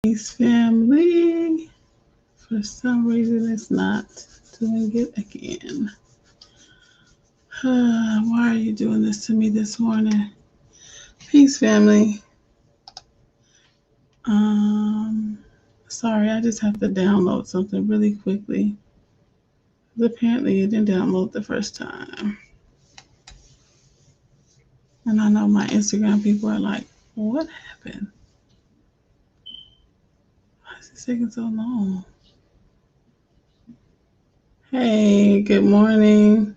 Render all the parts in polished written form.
Peace, family. For some reason, it's not doing it again. Why are you doing this to me this morning? Peace, family. Sorry, I just have to download something really quickly. Apparently, it didn't download the first time. And I know my Instagram people are like, what happened? Why is it taking so long? Hey, good morning.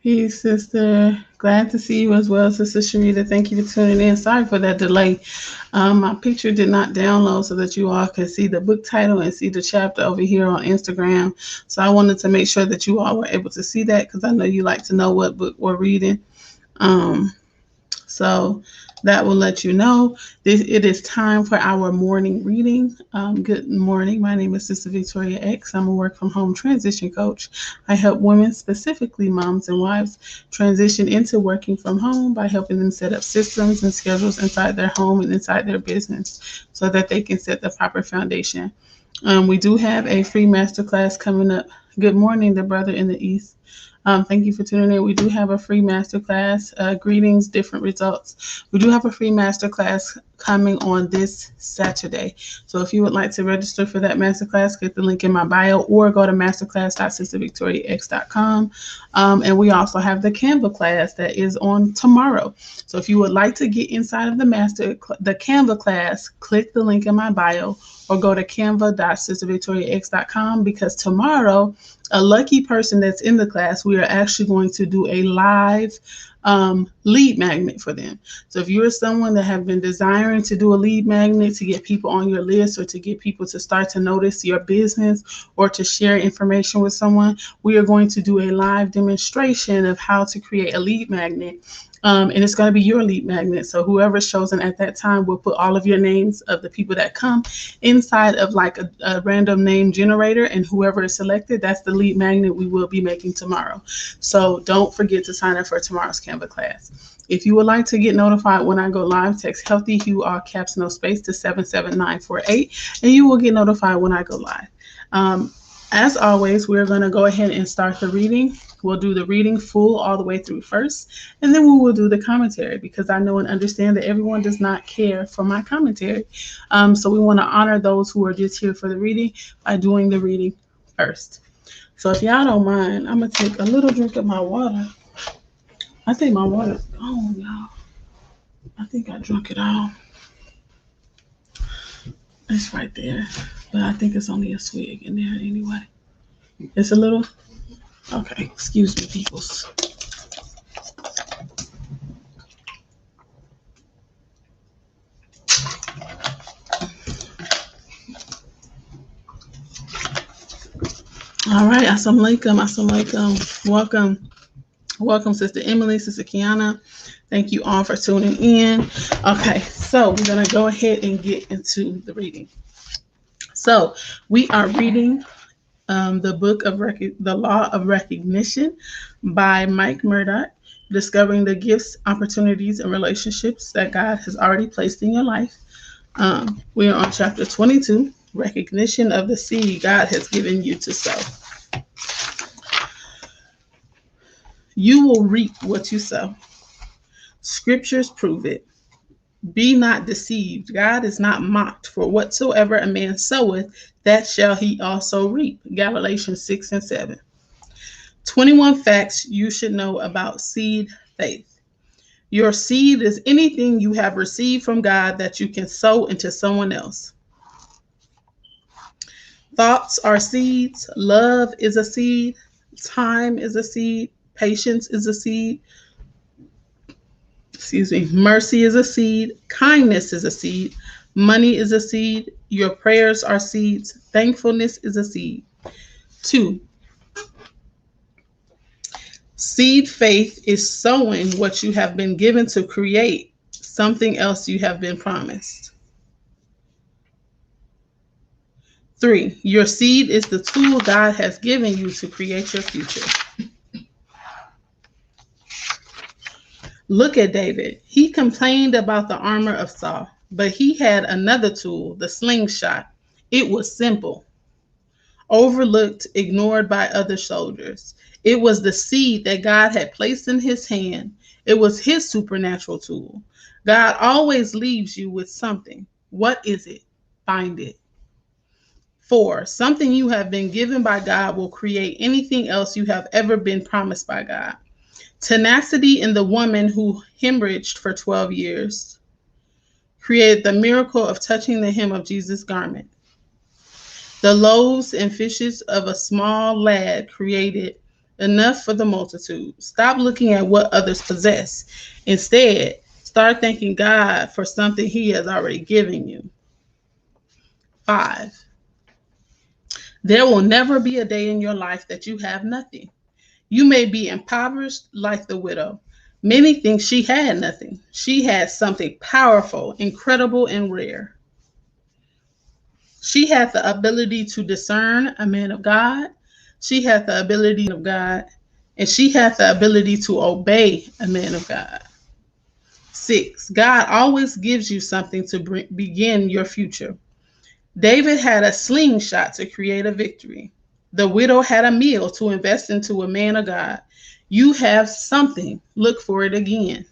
Peace, sister. Glad to see you as well, Sister Sharita. Thank you for tuning in. Sorry for that delay. My picture did not download so that you all could see the book title and see the chapter over here on Instagram. So I wanted to make sure that you all were able to see that because I know you like to know what book we're reading. So that will let you know. It is time for our morning reading. Good morning. My name is Sister Victoria X. I'm a work from home transition coach. I help women, specifically moms and wives, transition into working from home by helping them set up systems and schedules inside their home and inside their business so that they can set the proper foundation. We do have a free masterclass coming up. Good morning, the brother in the East. Thank you for tuning in. We do have a free masterclass. Greetings, different results. We do have a free masterclass coming on this Saturday. So if you would like to register for that masterclass, click the link in my bio or go to masterclass.sistervictoriax.com. And we also have the Canva class that is on tomorrow. So if you would like to get inside of the Canva class, click the link in my bio or go to canva.sistervictoriax.com because tomorrow, a lucky person that's in the class, we are actually going to do a live lead magnet for them. So if you're someone that have been desiring to do a lead magnet to get people on your list or to get people to start to notice your business or to share information with someone, we are going to do a live demonstration of how to create a lead magnet. And it's going to be your lead magnet. So whoever's chosen at that time will put all of your names of the people that come inside of like a random name generator, and whoever is selected, that's the lead magnet we will be making tomorrow. So don't forget to sign up for tomorrow's Canva class. If you would like to get notified when I go live, text healthy Hugh all caps no space to 77948 and you will get notified when I go live. As always, we're going to go ahead and start the reading. We'll do the reading full all the way through first, and then we will do the commentary because I know and understand that everyone does not care for my commentary. So we want to honor those who are just here for the reading by doing the reading first. So if y'all don't mind, I'm going to take a little drink of my water. I think my water's gone, y'all. I think I drunk it all. It's right there, but I think it's only a swig in there anyway. It's a little? Okay, excuse me, peoples. All right, assalamualaikum. Welcome, Sister Emily, Sister Kiana. Thank you all for tuning in. Okay, so we're going to go ahead and get into the reading. So we are reading the book of The Law of Recognition by Mike Murdock, discovering the gifts, opportunities, and relationships that God has already placed in your life. We are on chapter 22, recognition of the seed God has given you to sow. You will reap what you sow. Scriptures prove it. Be not deceived. God is not mocked, for whatsoever a man soweth, that shall he also reap. Galatians 6:7. 21 facts you should know about seed faith. Your seed is anything you have received from God that you can sow into someone else. Thoughts are seeds. Love is a seed. Time is a seed. Patience is a seed. Mercy is a seed. Kindness is a seed. Money is a seed. Your prayers are seeds. Thankfulness is a seed. 2. Seed faith is sowing what you have been given to create something else you have been promised. 3. Your seed is the tool God has given you to create your future. Look at David. He complained about the armor of Saul. But he had another tool, the slingshot. It was simple, overlooked, ignored by other soldiers. It was the seed that God had placed in his hand. It was his supernatural tool. God always leaves you with something. What is it? Find it. 4, something you have been given by God will create anything else you have ever been promised by God. Tenacity in the woman who hemorrhaged for 12 years created the miracle of touching the hem of Jesus' garment. The loaves and fishes of a small lad created enough for the multitude. Stop looking at what others possess. Instead, start thanking God for something he has already given you. 5, there will never be a day in your life that you have nothing. You may be impoverished like the widow. Many think she had nothing. She had something powerful, incredible, and rare. She had the ability to discern a man of God. She had the ability of God, and she had the ability to obey a man of God. 6, God always gives you something to begin your future. David had a slingshot to create a victory. The widow had a meal to invest into a man of God. You have something. Look for it again.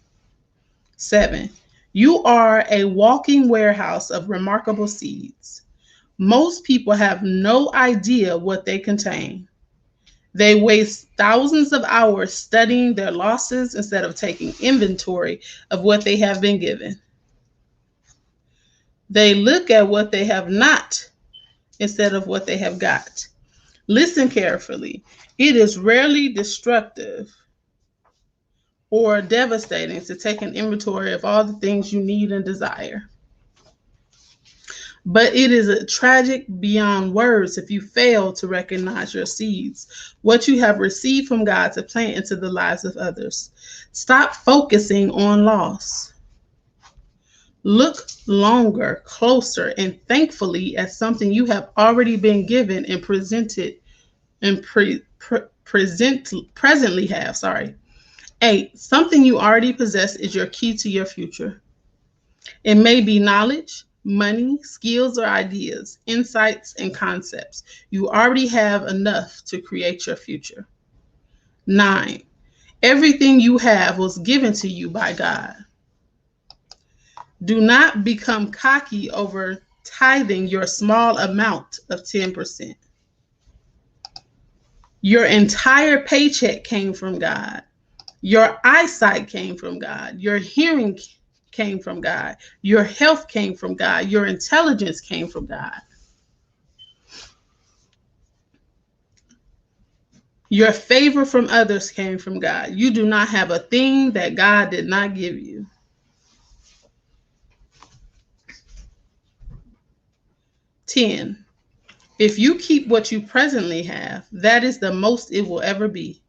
7, you are a walking warehouse of remarkable seeds. Most people have no idea what they contain. They waste thousands of hours studying their losses instead of taking inventory of what they have been given. They look at what they have not instead of what they have got. Listen carefully. It is rarely destructive or devastating to take an inventory of all the things you need and desire. But it is a tragic beyond words if you fail to recognize your seeds, what you have received from God to plant into the lives of others. Stop focusing on loss. Look longer, closer, and thankfully at something you have already been given and presented and presently have. 8, something you already possess is your key to your future. It may be knowledge, money, skills, or ideas, insights, and concepts. You already have enough to create your future. 9, everything you have was given to you by God. Do not become cocky over tithing your small amount of 10%. Your entire paycheck came from God. Your eyesight came from God. Your hearing came from God. Your health came from God. Your intelligence came from God. Your favor from others came from God. You do not have a thing that God did not give you. 10, if you keep what you presently have, that is the most it will ever be.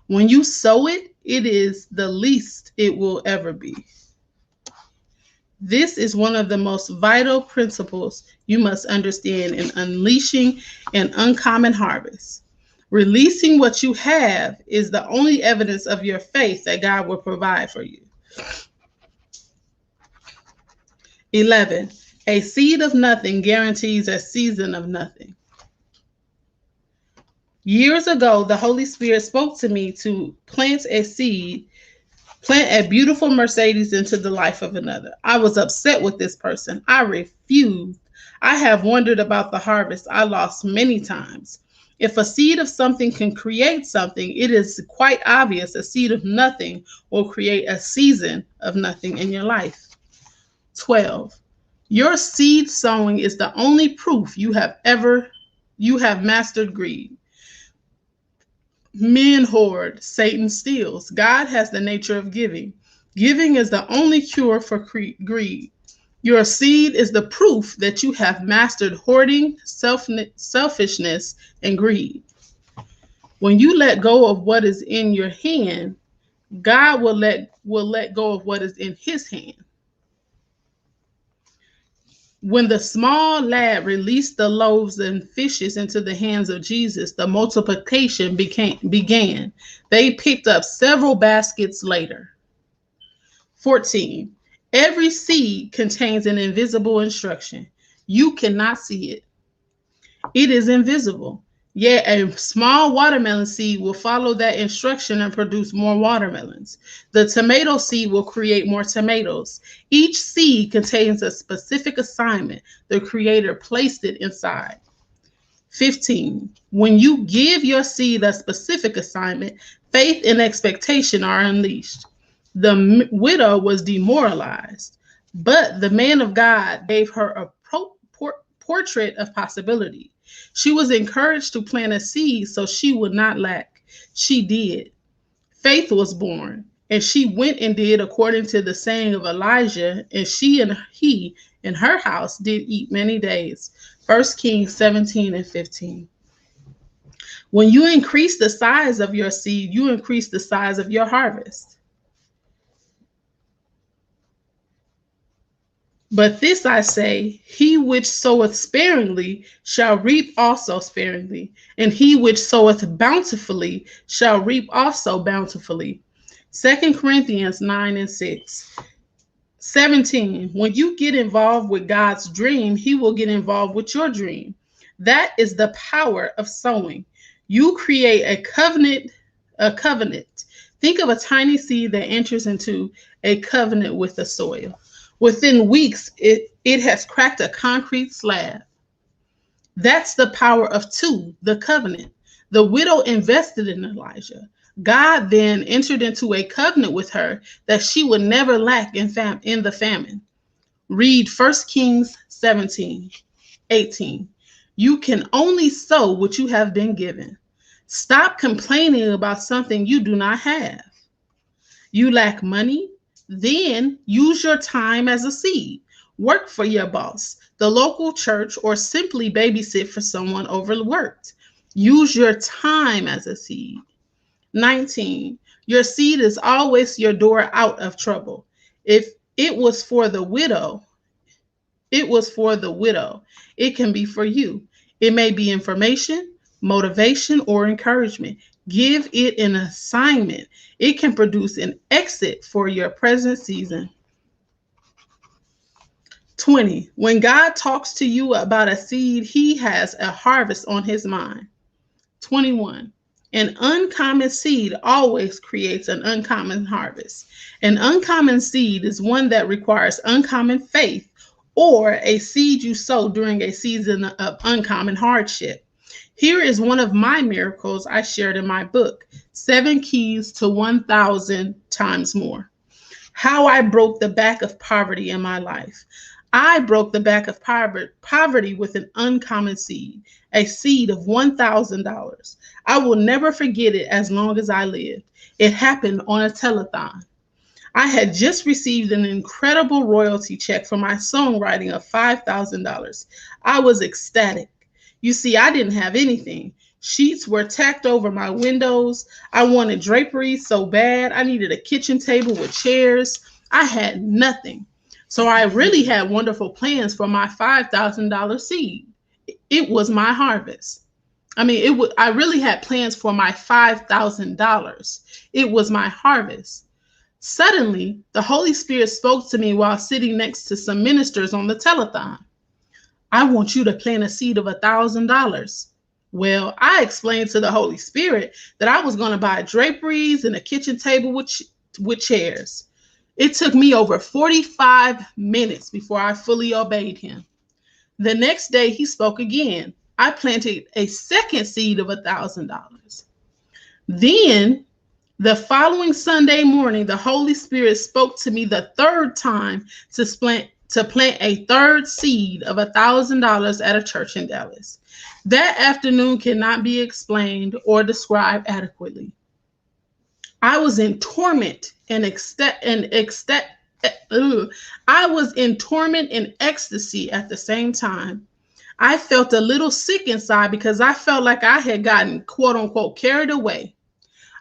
When you sow it, it is the least it will ever be. This is one of the most vital principles you must understand in unleashing an uncommon harvest. Releasing what you have is the only evidence of your faith that God will provide for you. 11, a seed of nothing guarantees a season of nothing. Years ago, the Holy Spirit spoke to me to plant a beautiful Mercedes into the life of another. I was upset with this person. I refused. I have wondered about the harvest I lost many times. If a seed of something can create something, it is quite obvious a seed of nothing will create a season of nothing in your life. 12, your seed sowing is the only proof you have mastered greed. Men hoard, Satan steals. God has the nature of giving. Giving is the only cure for greed. Your seed is the proof that you have mastered hoarding, selfishness, and greed. When you let go of what is in your hand, God will let go of what is in his hand. When the small lad released the loaves and fishes into the hands of Jesus, the multiplication began. They picked up several baskets later. 14, Every seed contains an invisible instruction. You cannot see it. It is invisible. Yet a small watermelon seed will follow that instruction and produce more watermelons. The tomato seed will create more tomatoes. Each seed contains a specific assignment. The Creator placed it inside. 15. When you give your seed a specific assignment, faith and expectation are unleashed. The widow was demoralized, but the man of God gave her a portrait of possibility. She was encouraged to plant a seed so she would not lack. She did. Faith was born, and she went and did according to the saying of Elijah, and she and he in her house did eat many days. 1 Kings 17 and 15. When you increase the size of your seed, you increase the size of your harvest. But this I say, he which soweth sparingly shall reap also sparingly, and he which soweth bountifully shall reap also bountifully. 2 Corinthians 9 and 6. 17. When you get involved with God's dream, he will get involved with your dream. That is the power of sowing. You create a covenant. Think of a tiny seed that enters into a covenant with the soil. Within weeks, it has cracked a concrete slab. That's the power of two, the covenant. The widow invested in Elijah. God then entered into a covenant with her that she would never lack in the famine. Read 1 Kings 17, 18. You can only sow what you have been given. Stop complaining about something you do not have. You lack money? Then use your time as a seed. Work for your boss, the local church, or simply babysit for someone overworked. Use your time as a seed. 19. Your seed is always your door out of trouble. If it was for the widow, it can be for you. It may be information, motivation, or encouragement. Give it an assignment. It can produce an exit for your present season. 20. When God talks to you about a seed, he has a harvest on his mind. 21. An uncommon seed always creates an uncommon harvest. An uncommon seed is one that requires uncommon faith, or a seed you sow during a season of uncommon hardship. Here is one of my miracles I shared in my book, 7 Keys to 1,000 Times More. How I broke the back of poverty in my life. I broke the back of poverty with an uncommon seed, a seed of $1,000. I will never forget it as long as I live. It happened on a telethon. I had just received an incredible royalty check for my songwriting of $5,000. I was ecstatic. You see, I didn't have anything. Sheets were tacked over my windows. I wanted drapery so bad. I needed a kitchen table with chairs. I had nothing. So I really had wonderful plans for my $5,000 seed. It was my harvest. I really had plans for my $5,000. It was my harvest. Suddenly, the Holy Spirit spoke to me while sitting next to some ministers on the telethon. I want you to plant a seed of $1,000. Well, I explained to the Holy Spirit that I was going to buy draperies and a kitchen table with chairs. It took me over 45 minutes before I fully obeyed him. The next day, he spoke again. I planted a second seed of $1,000. Then, the following Sunday morning, the Holy Spirit spoke to me the third time to plant a third seed of $1,000 at a church in Dallas. That afternoon cannot be explained or described adequately. I was in torment and ecstasy at the same time. I felt a little sick inside because I felt like I had gotten, quote unquote, carried away.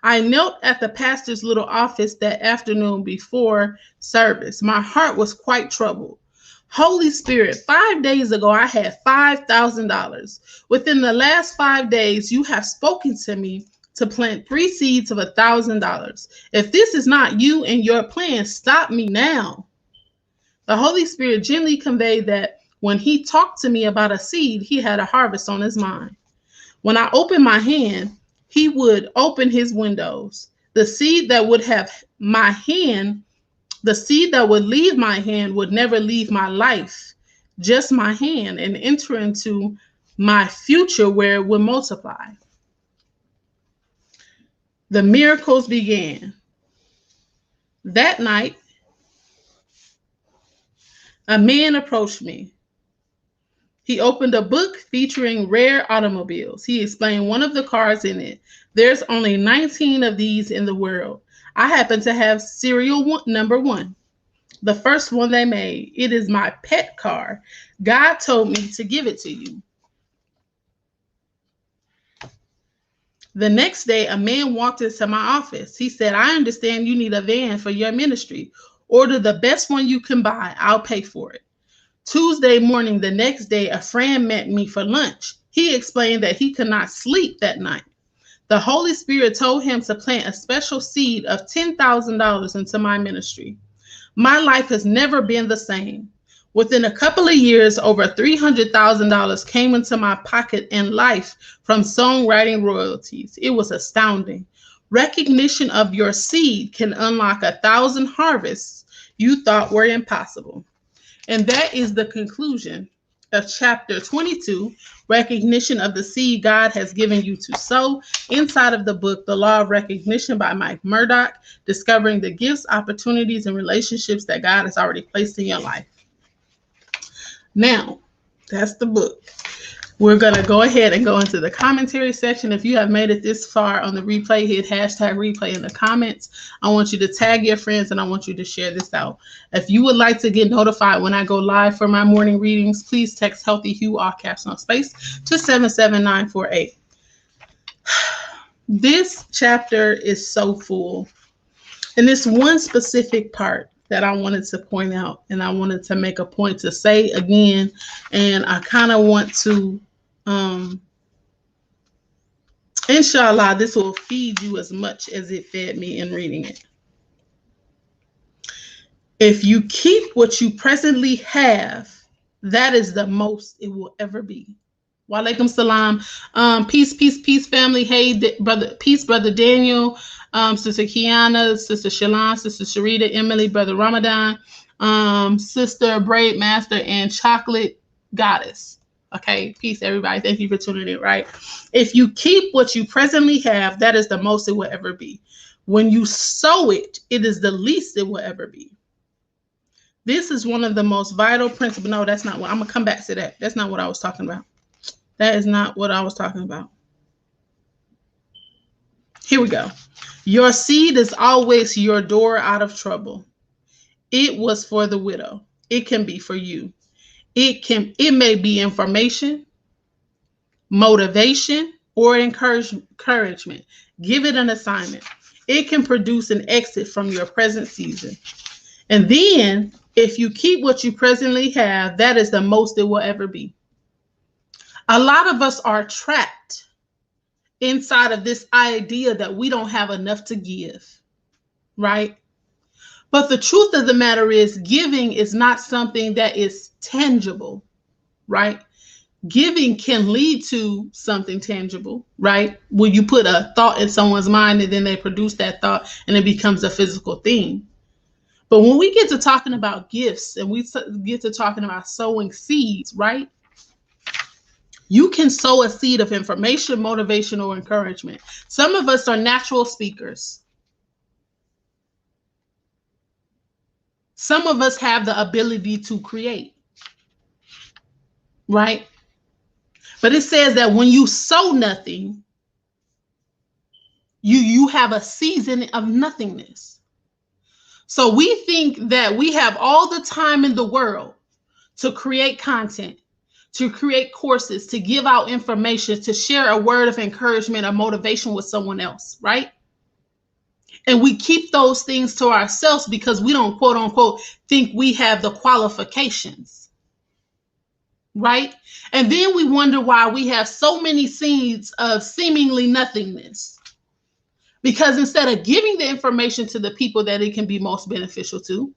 I knelt at the pastor's little office that afternoon before service. My heart was quite troubled. Holy Spirit, 5 days ago, I had $5,000. Within the last 5 days, you have spoken to me to plant 3 seeds of $1,000. If this is not you and your plan, stop me now. The Holy Spirit gently conveyed that when he talked to me about a seed, he had a harvest on his mind. When I opened my hand, he would open his windows. The seed that would have my hand, the seed that would leave my hand would never leave my life, just my hand, and enter into my future where it would multiply. The miracles began. That night, a man approached me. He opened a book featuring rare automobiles. He explained one of the cars in it. There's only 19 of these in the world. I happen to have serial number 1, the first one they made. It is my pet car. God told me to give it to you. The next day, a man walked into my office. He said, I understand you need a van for your ministry. Order the best one you can buy. I'll pay for it. Tuesday morning, the next day, a friend met me for lunch. He explained that he could not sleep that night. The Holy Spirit told him to plant a special seed of $10,000 into my ministry. My life has never been the same. Within a couple of years, over $300,000 came into my pocket in life from songwriting royalties. It was astounding. Recognition of your seed can unlock 1,000 harvests you thought were impossible. And that is the conclusion of chapter 22, recognition of the seed God has given you to sow. Inside of the book, The Law of Recognition by Mike Murdock, discovering the gifts, opportunities, and relationships that God has already placed in your life. Now, that's the book. We're going to go ahead and go into the commentary section. If you have made it this far on the replay, hit hashtag replay in the comments. I want you to tag your friends and I want you to share this out. If you would like to get notified when I go live for my morning readings, please text Healthy Hugh, all caps no space, to 77948. This chapter is so full. And this one specific part that I wanted to point out and I wanted to make a point to say again, and I kind of want to inshallah, this will feed you as much as it fed me in reading it. If you keep what you presently have, that is the most it will ever be. Wa alaikum salam. Peace, peace, peace, family. Hey, brother, peace, brother Daniel, sister Kiana, sister Shalon, sister Sharita, Emily, brother Ramadan, sister Braid Master, and Chocolate Goddess. Okay, peace, everybody. Thank you for tuning in, right? If you keep what you presently have, that is the most it will ever be. When you sow it, it is the least it will ever be. This is one of the most vital principles. No, that's not what I'm going to come back to that. That's not what I was talking about. That is not what I was talking about. Here we go. Your seed is always your door out of trouble. It was for the widow. It can be for you. It may be information, motivation, or encouragement. Give it an assignment. It can produce an exit from your present season. And then, if you keep what you presently have, that is the most it will ever be. A lot of us are trapped inside of this idea that we don't have enough to give, right? But the truth of the matter is, giving is not something that is tangible, right? Giving can lead to something tangible, right? When you put a thought in someone's mind and then they produce that thought and it becomes a physical thing. But when we get to talking about gifts and we get to talking about sowing seeds, right? You can sow a seed of information, motivation, or encouragement. Some of us are natural speakers. Some of us have the ability to create, right? But it says that when you sow nothing, you have a season of nothingness. So we think that we have all the time in the world to create content, to create courses, to give out information, to share a word of encouragement or motivation with someone else, right? And we keep those things to ourselves because we don't, quote unquote, think we have the qualifications, right? And then we wonder why we have so many seeds of seemingly nothingness. Because instead of giving the information to the people that it can be most beneficial to,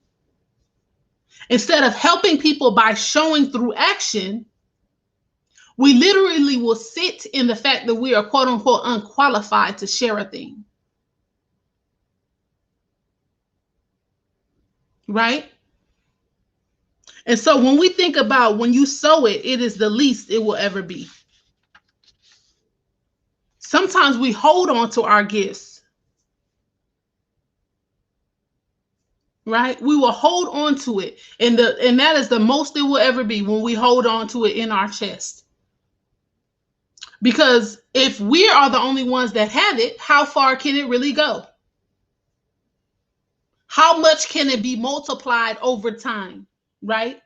Instead of helping people by showing through action, we literally will sit in the fact that we are quote unquote unqualified to share a thing. Right? And so when we think about when you sow it, it is the least it will ever be. Sometimes we hold on to our gifts. Right? We will hold on to it. And that is the most it will ever be when we hold on to it in our chest. Because if we are the only ones that have it, how far can it really go? How much can it be multiplied over time? Right?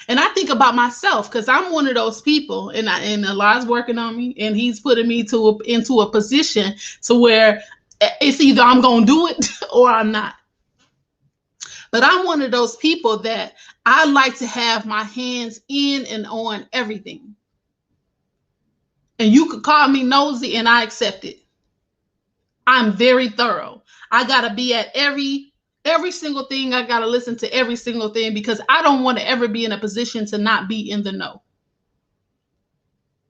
And I think about myself because I'm one of those people, and Allah's working on me, and He's putting me into a position to where it's either I'm going to do it or I'm not. But I'm one of those people that I like to have my hands in and on everything. And you could call me nosy, and I accept it. I'm very thorough. I gotta be at every single thing. I gotta listen to every single thing because I don't want to ever be in a position to not be in the know.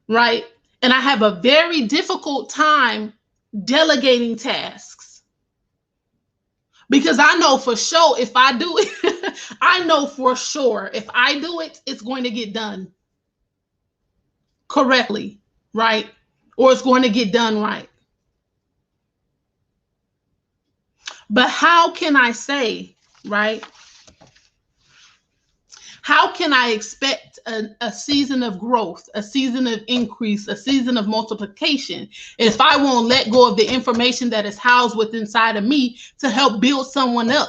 Right? And I have a very difficult time delegating tasks because I know for sure if I do it, I know for sure if I do it, it's going to get done correctly, right? Or it's going to get done right. But how can I say, right? How can I expect a season of growth, a season of increase, a season of multiplication if I won't let go of the information that is housed within inside of me to help build someone up,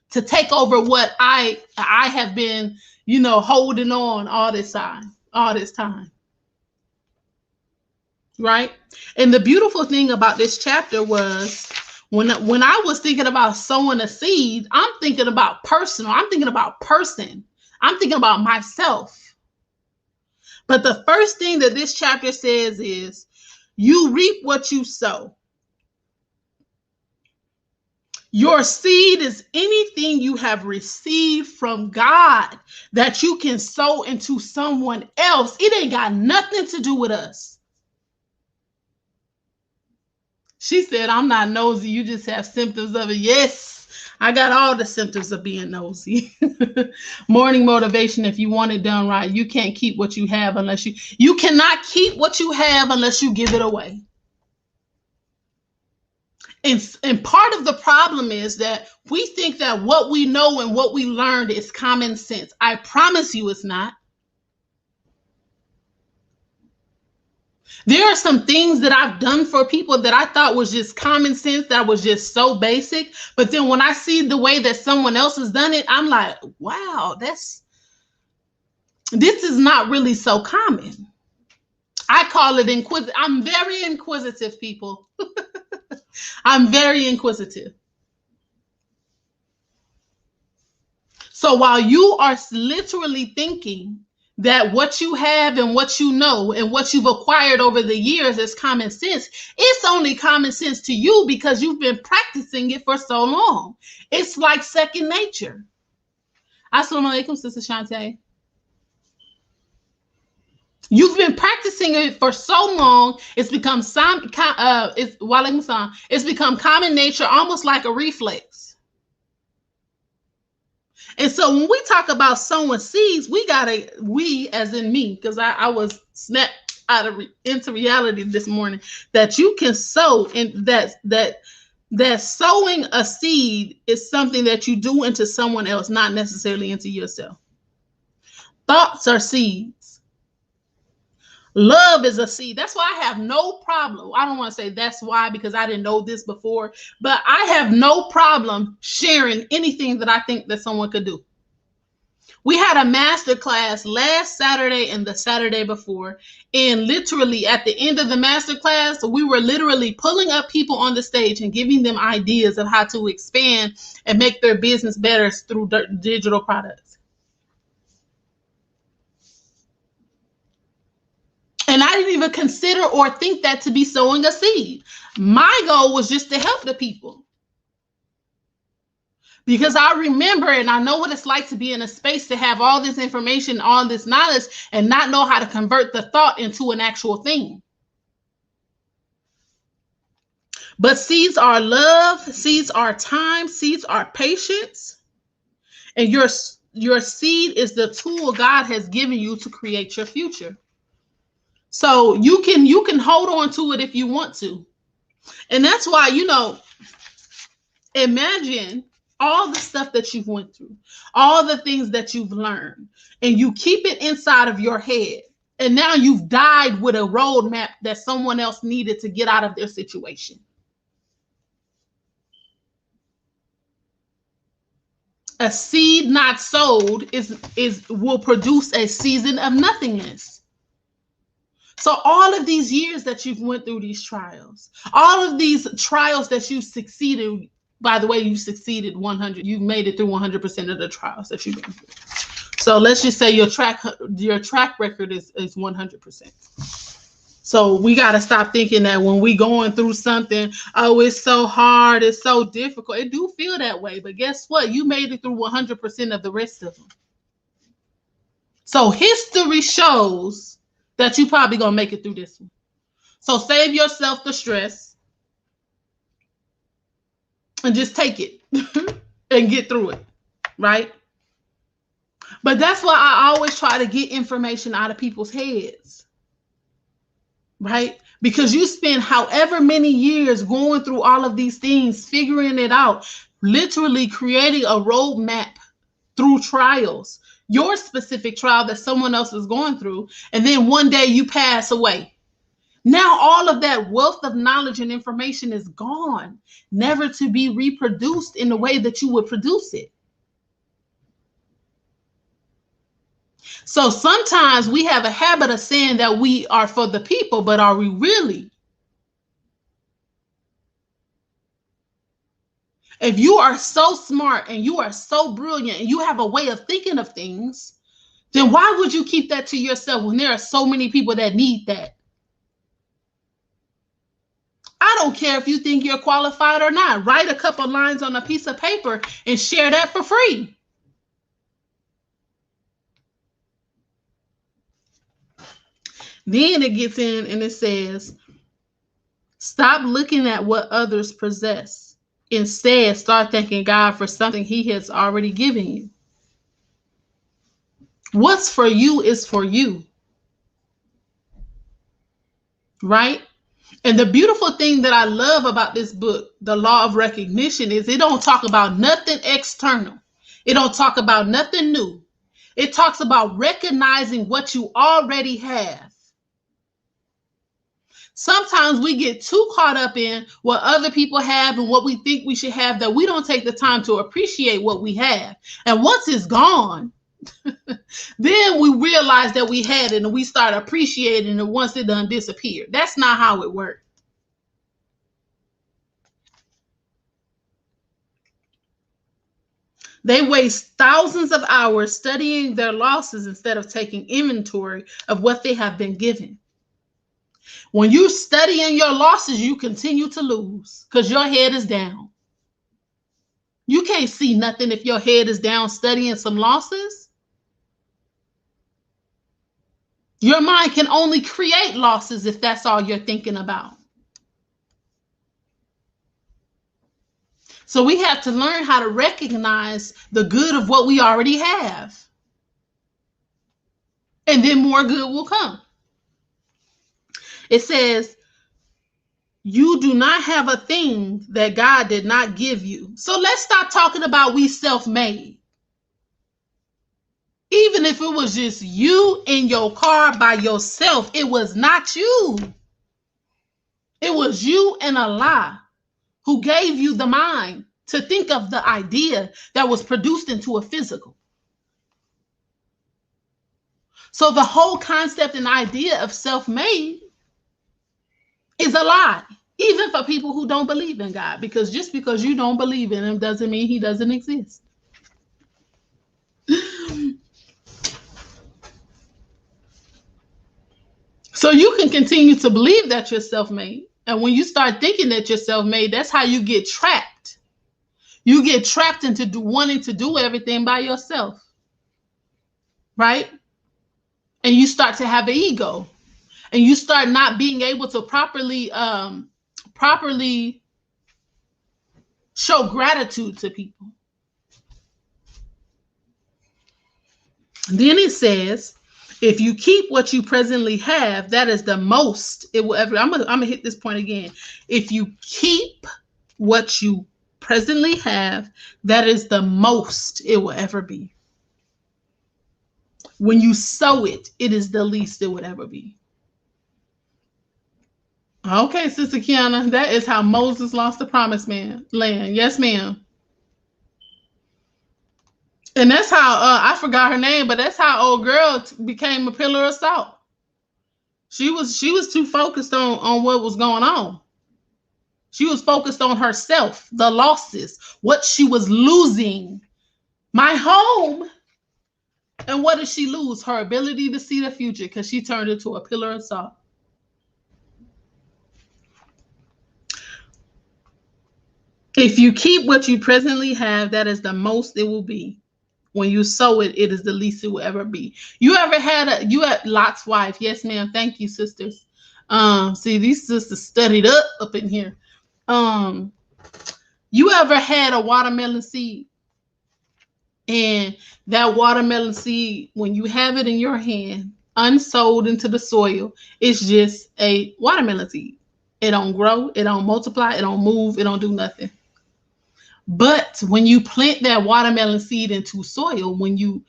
to take over what I have been, holding on all this time. Right? And the beautiful thing about this chapter was when I was thinking about sowing a seed, I'm thinking about personal. I'm thinking about person. I'm thinking about myself. But the first thing that this chapter says is, you reap what you sow. Your seed is anything you have received from God that you can sow into someone else. It ain't got nothing to do with us. She said, I'm not nosy. You just have symptoms of it. Yes, I got all the symptoms of being nosy. Morning motivation. If you want it done right, you can't keep what you have unless you cannot keep what you have unless you give it away. And part of the problem is that we think that what we know and what we learned is common sense. I promise you it's not. There are some things that I've done for people that I thought was just common sense, that was just so basic. But then when I see the way that someone else has done it, I'm like, wow, this is not really so common. I call it inquisitive. I'm very inquisitive, people. I'm very inquisitive. So while you are literally thinking that what you have and what you know and what you've acquired over the years is common sense, it's only common sense to you because you've been practicing it for so long. It's like second nature. Assalamu alaikum, Sister Shantae. You've been practicing it for so long, it's become it's become common nature, almost like a reflex. And so when we talk about sowing seeds, we as in me, because I was snapped into reality this morning, that you can sow, and that sowing a seed is something that you do into someone else, not necessarily into yourself. Thoughts are seeds. Love is a seed. That's why I have no problem. I don't want to say that's why because I didn't know this before, but I have no problem sharing anything that I think that someone could do. We had a master class last Saturday and the Saturday before, and literally at the end of the master class, we were literally pulling up people on the stage and giving them ideas of how to expand and make their business better through digital products. And I didn't even consider or think that to be sowing a seed. My goal was just to help the people. Because I remember and I know what it's like to be in a space to have all this information, all this knowledge, and not know how to convert the thought into an actual thing. But seeds are love, seeds are time, seeds are patience. And your seed is the tool God has given you to create your future. So you can hold on to it if you want to. And that's why, imagine all the stuff that you've went through, all the things that you've learned, and you keep it inside of your head. And now you've died with a roadmap that someone else needed to get out of their situation. A seed not sowed will produce a season of nothingness. So all of these years that you've went through these trials, all of these trials that you succeeded, by the way, you succeeded 100, you've made it through 100% of the trials that you've been through. So let's just say your track record is 100%. So we got to stop thinking that when we going through something, oh, it's so hard, it's so difficult. It do feel that way, but guess what? You made it through 100% of the rest of them. So history shows that you probably gonna make it through this one. So save yourself the stress and just take it and get through it, right? But that's why I always try to get information out of people's heads, right? Because you spend however many years going through all of these things, figuring it out, literally creating a roadmap through trials, your specific trial that someone else is going through, and then one day you pass away. Now all of that wealth of knowledge and information is gone, never to be reproduced in the way that you would produce it. So sometimes we have a habit of saying that we are for the people, but are we really? If you are so smart and you are so brilliant and you have a way of thinking of things, then why would you keep that to yourself when there are so many people that need that? I don't care if you think you're qualified or not. Write a couple lines on a piece of paper and share that for free. Then it gets in and it says, stop looking at what others possess. Instead, start thanking God for something He has already given you. What's for you is for you. Right? And the beautiful thing that I love about this book, The Law of Recognition, is it don't talk about nothing external. It don't talk about nothing new. It talks about recognizing what you already have. Sometimes we get too caught up in what other people have and what we think we should have that we don't take the time to appreciate what we have. And once it's gone, then we realize that we had it and we start appreciating it once it done disappeared. That's not how it works. They waste thousands of hours studying their losses instead of taking inventory of what they have been given. When you studying your losses, you continue to lose because your head is down. You can't see nothing if your head is down studying some losses. Your mind can only create losses if that's all you're thinking about. So we have to learn how to recognize the good of what we already have. And then more good will come. It says, you do not have a thing that God did not give you. So let's stop talking about we self-made. Even if it was just you in your car by yourself, it was not you. It was you and Allah who gave you the mind to think of the idea that was produced into a physical. So the whole concept and idea of self-made is a lie, even for people who don't believe in God, because just because you don't believe in Him doesn't mean He doesn't exist. So you can continue to believe that you're self-made. And when you start thinking that you're self-made, that's how you get trapped. You get trapped into wanting to do everything by yourself, right? And you start to have an ego, and you start not being able to properly show gratitude to people. Then it says, if you keep what you presently have, that is the most it will ever. I'm gonna hit this point again. If you keep what you presently have, that is the most it will ever be. When you sow it, it is the least it would ever be. Okay, Sister Kiana, that is how Moses lost the promised land. Yes, ma'am. And that's how I forgot her name, but that's how old girl became a pillar of salt. She was too focused on what was going on. She was focused on herself, the losses, what she was losing. My home. And what did she lose? Her ability to see the future, because she turned into a pillar of salt. If you keep what you presently have, that is the most it will be. When you sow it, it is the least it will ever be. You had Lot's wife? Yes, ma'am. Thank you, sisters. See, these sisters studied up in here. You ever had a watermelon seed? And that watermelon seed, when you have it in your hand, unsowed into the soil, it's just a watermelon seed. It don't grow, it don't multiply, it don't move, it don't do nothing. But when you plant that watermelon seed into soil, when you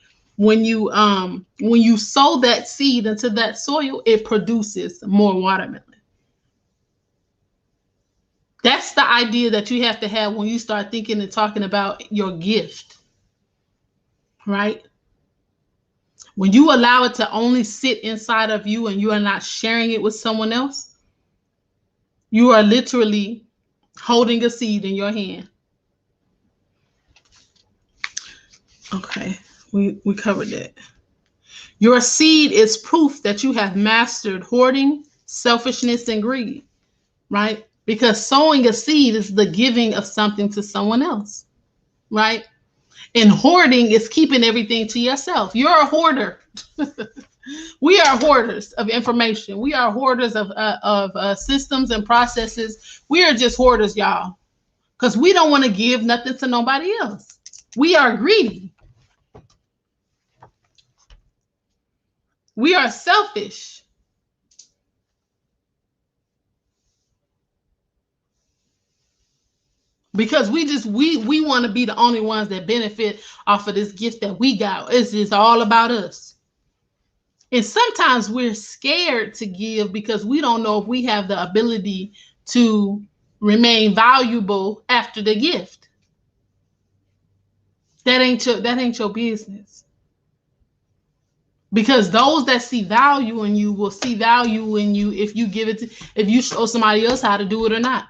sow that seed into that soil, it produces more watermelon. That's the idea that you have to have when you start thinking and talking about your gift, right? When you allow it to only sit inside of you and you are not sharing it with someone else, you are literally holding a seed in your hand. Okay, we covered that. Your seed is proof that you have mastered hoarding, selfishness, and greed, right? Because sowing a seed is the giving of something to someone else, right? And hoarding is keeping everything to yourself. You're a hoarder. We are hoarders of information. We are hoarders of systems and processes. We are just hoarders, y'all, because we don't want to give nothing to nobody else. We are greedy. We are selfish. Because we want to be the only ones that benefit off of this gift that we got. It's just all about us. And sometimes we're scared to give because we don't know if we have the ability to remain valuable after the gift. That ain't your business. Because those that see value in you will see value in you if you give it to, if you show somebody else how to do it or not.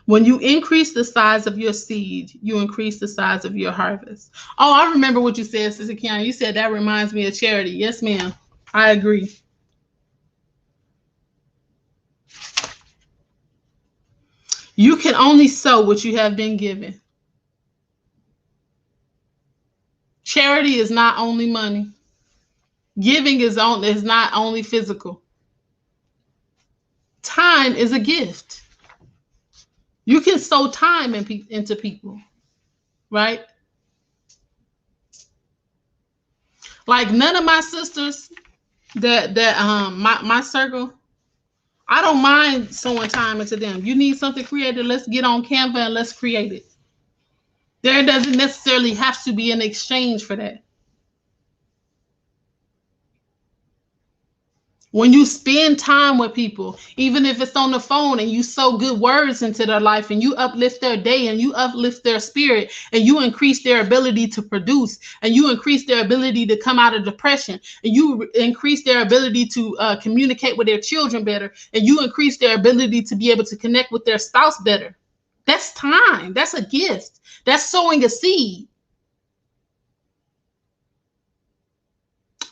When you increase the size of your seed, you increase the size of your harvest. Oh, I remember what you said, Sister Kiana. You said that reminds me of charity. Yes, ma'am. I agree. You can only sow what you have been given. Charity is not only money. Giving is not only physical. Time is a gift. You can sow time into people, right? Like none of my sisters my circle, I don't mind sowing time into them. You need something created, let's get on Canva and let's create it. There doesn't necessarily have to be an exchange for that. When you spend time with people, even if it's on the phone, and you sow good words into their life and you uplift their day and you uplift their spirit and you increase their ability to produce and you increase their ability to come out of depression and you increase their ability to communicate with their children better and you increase their ability to be able to connect with their spouse better. That's time. That's a gift. That's sowing a seed.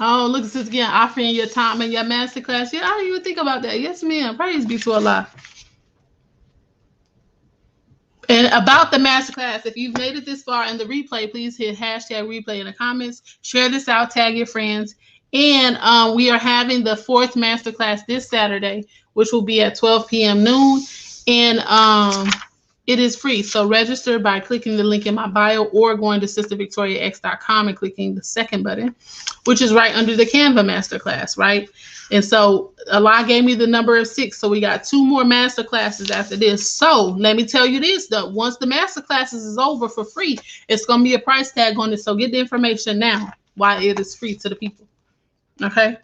Oh, look, sis, again, offering your time and your masterclass. Yeah, I didn't even think about that. Yes, ma'am. Praise be to Allah. And about the masterclass, if you've made it this far in the replay, please hit hashtag replay in the comments. Share this out, tag your friends. And we are having the 4th masterclass this Saturday, which will be at 12 p.m. noon. And it is free. So register by clicking the link in my bio or going to sistervictoriax.com and clicking the second button, which is right under the Canva masterclass, right? And so Allah gave me the number of 6. So we got 2 more master classes after this. So let me tell you this, though. Once the master classes is over for free, it's going to be a price tag on it. So get the information now while it is free to the people. Okay.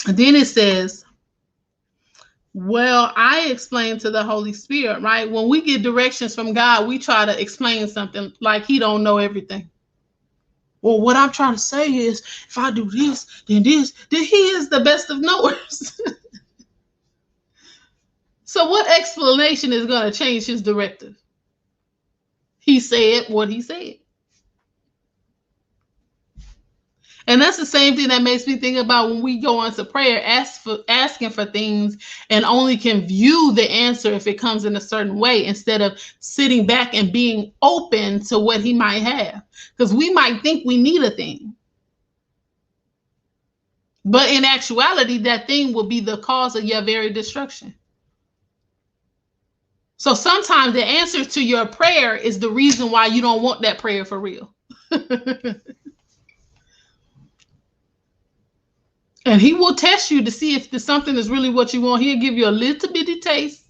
And then it says, well, I explain to the Holy Spirit, right? When we get directions from God, we try to explain something like he don't know everything. Well, what I'm trying to say is, if I do this, then he is the best of knowers. So what explanation is going to change his directive? He said what he said. And that's the same thing that makes me think about when we go into prayer, asking for things and only can view the answer if it comes in a certain way instead of sitting back and being open to what he might have. Because we might think we need a thing. But in actuality, that thing will be the cause of your very destruction. So sometimes the answer to your prayer is the reason why you don't want that prayer for real. And he will test you to see if something is really what you want. He'll give you a little bitty taste.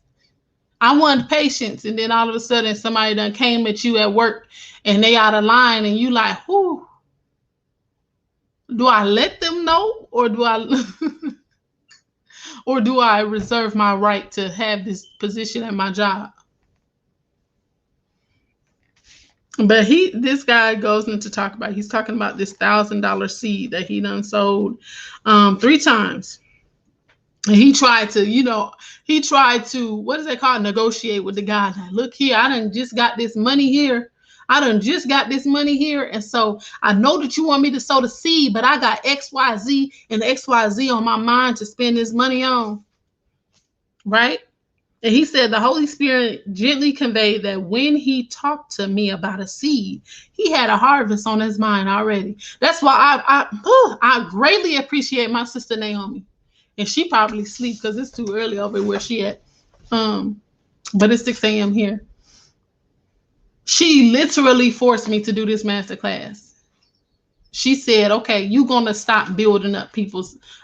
I want patience. And then all of a sudden somebody done came at you at work and they out of line and you like, whoo. Do I let them know or do I reserve my right to have this position at my job? But this guy goes into he's talking about this $1,000 seed that he done sold 3 times. And he tried to, what is that called? Negotiate with the guy. Like, look here, I done just got this money here. And so I know that you want me to sow the seed, but I got XYZ and XYZ on my mind to spend this money on. Right? And he said the Holy Spirit gently conveyed that when he talked to me about a seed, he had a harvest on his mind already. That's why I greatly appreciate my sister Naomi. And she probably sleeps because it's too early over where she at. But it's 6 a.m. here. She literally forced me to do this master class. She said, okay, you're going to stop building up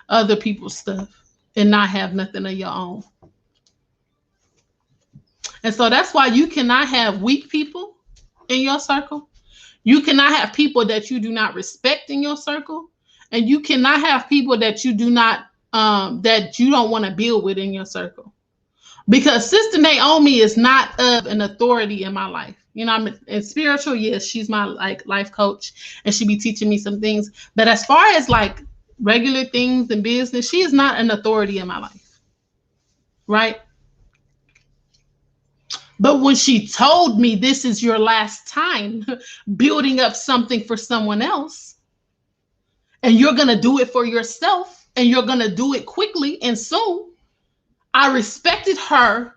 other people's stuff and not have nothing of your own. And so that's why you cannot have weak people in your circle. You cannot have people that you do not respect in your circle. And you cannot have people that you do not, that you don't want to build with in your circle. Because Sister Naomi is not of an authority in my life. I'm in spiritual, yes, she's my life coach and she be teaching me some things. But as far as regular things in business, she is not an authority in my life. Right? But when she told me this is your last time building up something for someone else, and you're going to do it for yourself, and you're going to do it quickly and soon, I respected her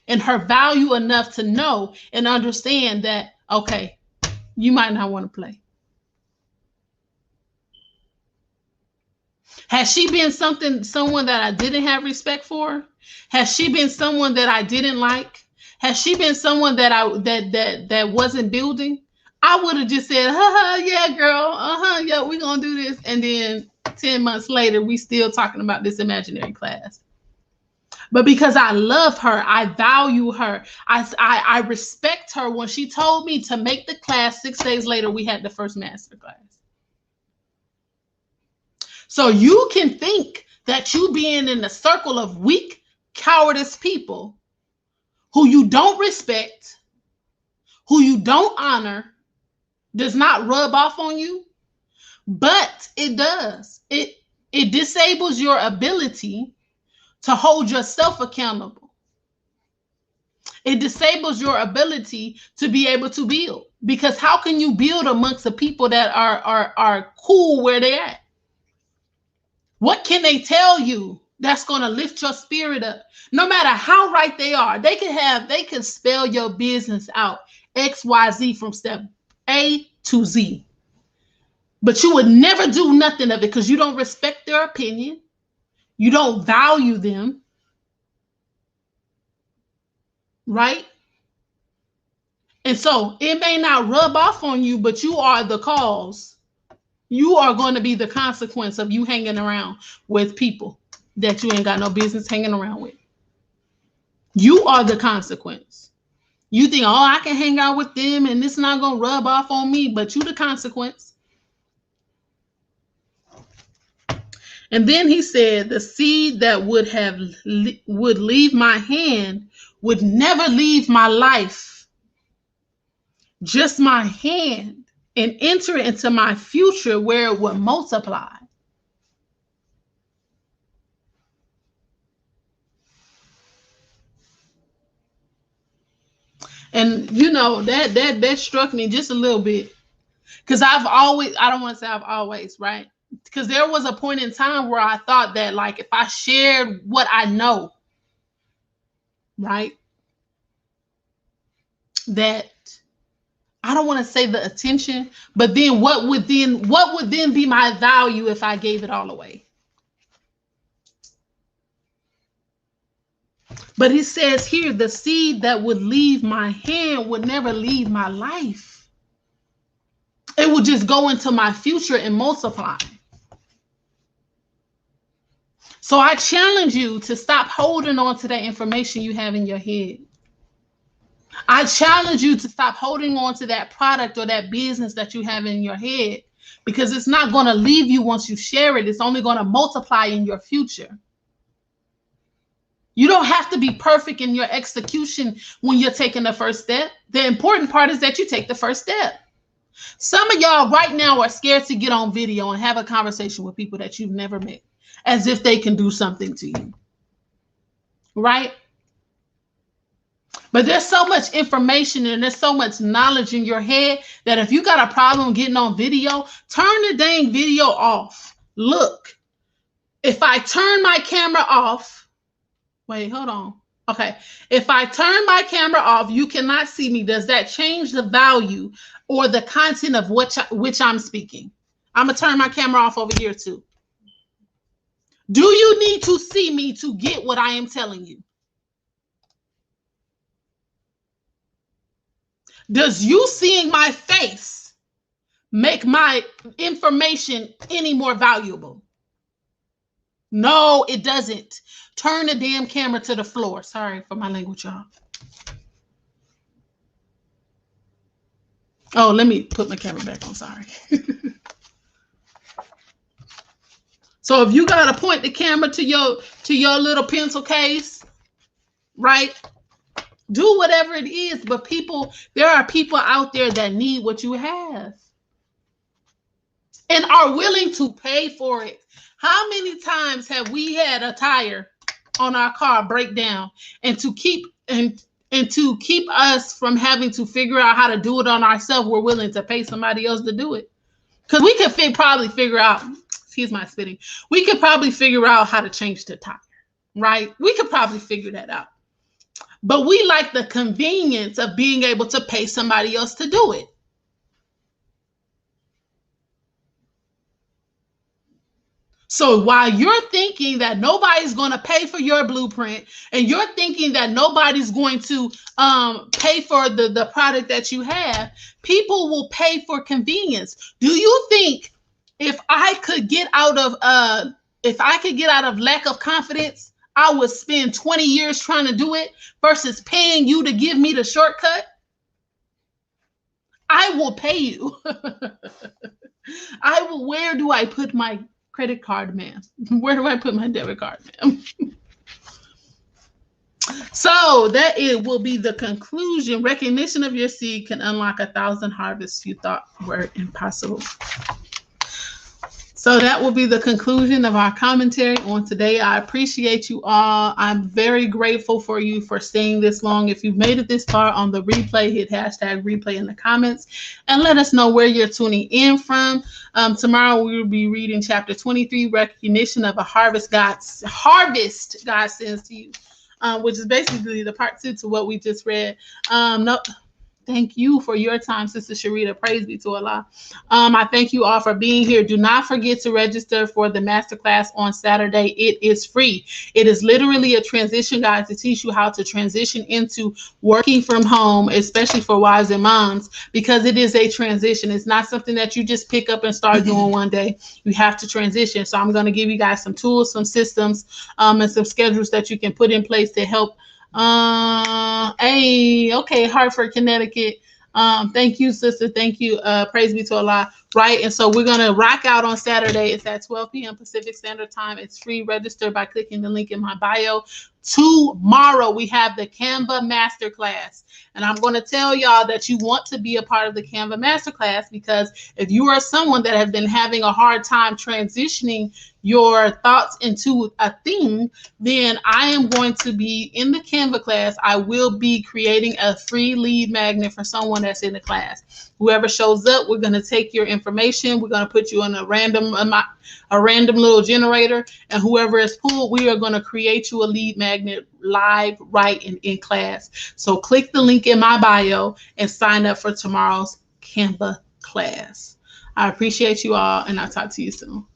and her value enough to know and understand that, okay, you might not want to play. Has she been someone that I didn't have respect for? Has she been someone that I didn't like? Has she been someone that that wasn't building? I would have just said, yeah, girl, yeah, we're gonna do this. And then 10 months later, we still talking about this imaginary class. But because I love her, I value her, I respect her. When she told me to make the class, 6 days later, we had the first master class. So you can think that you being in a circle of weak, cowardice people who you don't respect, who you don't honor, does not rub off on you, but it does. It disables your ability to hold yourself accountable. It disables your ability to be able to build. Because how can you build amongst the people that are cool where they at? What can they tell you that's going to lift your spirit up? No matter how right they are, they can spell your business out XYZ from step A to Z. But you would never do nothing of it because you don't respect their opinion. You don't value them. Right? And so it may not rub off on you, but you are the cause. You are going to be the consequence of you hanging around with people that you ain't got no business hanging around with. You are the consequence. You think, oh, I can hang out with them and it's not going to rub off on me, but you the consequence. And then he said, the seed that would leave my hand would never leave my life. Just my hand. And enter into my future where it will multiply. And you know, that struck me just a little bit. Because I don't want to say I've always, right? Because there was a point in time where I thought that, like, if I shared what I know, right, that I don't want to say the attention, but then what would then be my value if I gave it all away? But he says here, the seed that would leave my hand would never leave my life. It would just go into my future and multiply. So I challenge you to stop holding on to that information you have in your head. I challenge you to stop holding on to that product or that business that you have in your head, because it's not going to leave you once you share it. It's only going to multiply in your future. You don't have to be perfect in your execution when you're taking the first step. The important part is that you take the first step. Some of y'all right now are scared to get on video and have a conversation with people that you've never met, as if they can do something to you. Right? But there's so much information and there's so much knowledge in your head that if you got a problem getting on video, turn the dang video off. Look, if I turn my camera off, wait, hold on. Okay, if I turn my camera off, you cannot see me. Does that change the value or the content of which I'm speaking? I'm going to turn my camera off over here too. Do you need to see me to get what I am telling you? Does you seeing my face make my information any more valuable? No, it doesn't. Turn the damn camera to the floor. Sorry for my language, y'all. Oh, let me put my camera back on. Sorry. So if you got to point the camera to your little pencil case, right? Do whatever it is, but there are people out there that need what you have and are willing to pay for it. How many times have we had a tire on our car break down, and to keep us from having to figure out how to do it on ourselves, we're willing to pay somebody else to do it? Because we could probably figure out, excuse my spitting, we could probably figure out how to change the tire, right? We could probably figure that out. But we like the convenience of being able to pay somebody else to do it. So while you're thinking that nobody's going to pay for your blueprint, and you're thinking that nobody's going to pay for the product that you have, people will pay for convenience. Do you think if I could get out of lack of confidence, I would spend 20 years trying to do it versus paying you to give me the shortcut? I will pay you. Where do I put my credit card, ma'am? Where do I put my debit card, ma'am? So that it will be the conclusion. Recognition of your seed can unlock 1,000 harvests you thought were impossible. So that will be the conclusion of our commentary on today. I appreciate you all. I'm very grateful for you for staying this long. If you've made it this far on the replay, hit hashtag replay in the comments and let us know where you're tuning in from. Tomorrow we will be reading chapter 23, Recognition of a Harvest God sends to you, which is basically the part 2 to what we just read. Thank you for your time, Sister Sharita. Praise be to Allah. I thank you all for being here. Do not forget to register for the masterclass on Saturday. It is free. It is literally a transition guide to teach you how to transition into working from home, especially for wives and moms, because it is a transition. It's not something that you just pick up and start doing one day. You have to transition. So I'm going to give you guys some tools, some systems, and some schedules that you can put in place to help. Okay, Hartford, Connecticut. Thank you, sister. Thank you. Praise be to Allah. Right. And so we're going to rock out on Saturday. It's at 12 p.m. Pacific Standard Time. It's free. Register by clicking the link in my bio. Tomorrow we have the Canva Masterclass. And I'm going to tell y'all that you want to be a part of the Canva Masterclass, because if you are someone that has been having a hard time transitioning your thoughts into a thing, then I am going to be in the Canva class. I will be creating a free lead magnet for someone that's in the class. Whoever shows up, we're going to take your information. We're going to put you in a random little generator, and whoever is pulled, we are going to create you a lead magnet live right in class. So click the link in my bio and sign up for tomorrow's Canva class. I appreciate you all, and I'll talk to you soon.